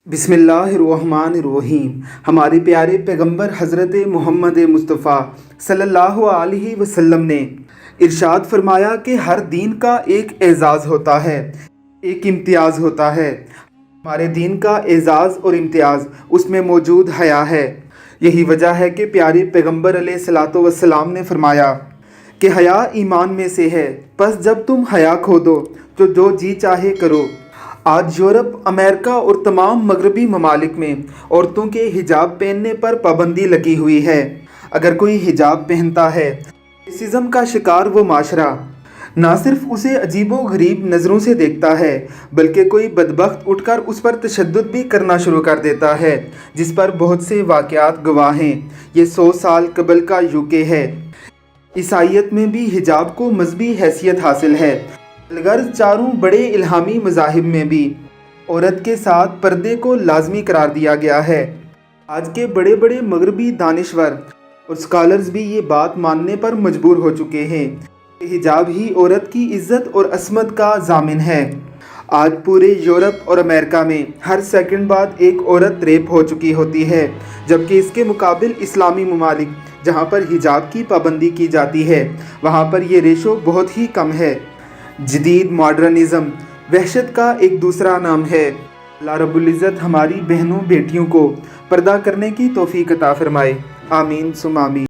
बिस्मिल्लाहिर्रहमानिर्रहीम। हमारे प्यारे पैगंबर हज़रत मोहम्मद मुस्तफ़ा सल्लल्लाहु अलैहि वसल्लम ने इरशाद फरमाया कि हर दीन का एक एज़ाज़ होता है, एक इम्तियाज़ होता है। हमारे दीन का एज़ाज़ और इम्तियाज़ उसमें मौजूद हया है। यही वजह है कि प्यारे पैगंबर अलैहिस्सलातु वस्सलाम ने फरमाया कि हया ईमान में से है, बस जब तुम हया खो दो तो जो जी चाहे करो। आज यूरोप, अमेरिका और तमाम मगरबी ममालिक में औरतों के हिजाब पहनने पर पाबंदी लगी हुई है। अगर कोई हिजाब पहनता है, रेसिज्म का शिकार वो माशरा ना सिर्फ उसे अजीबो गरीब नज़रों से देखता है, बल्कि कोई बदबख्त उठकर उस पर तशद्दुद भी करना शुरू कर देता है, जिस पर बहुत से वाक़यात गवाह हैं। ये 100 साल कबल का यूके है। ईसाइयत में भी हिजाब को मजहबी हैसियत हासिल है। अलगर्ज चारों बड़े इल्हामी मज़ाहिब में भी औरत के साथ पर्दे को लाजमी करार दिया गया है। आज के बड़े बड़े मगरबी दानिश्वर और स्कॉलर्स भी ये बात मानने पर मजबूर हो चुके हैं कि हिजाब ही औरत की इज़्ज़त और असमत का ज़ामिन है। आज पूरे यूरोप और अमेरिका में हर सेकंड बाद एक औरत रेप हो चुकी होती है, जबकि इसके मुकाबिल इस्लामी ममालिक जहाँ पर हिजाब की पाबंदी की जाती है, वहाँ पर ये रेशो बहुत ही कम है। जदीद मॉडर्निज़म वहशत का एक दूसरा नाम है। अल्लाह रब्बुल इज़्ज़त हमारी बहनों बेटियों को पर्दा करने की तौफीक अता फरमाए। आमीन सुम आमीन।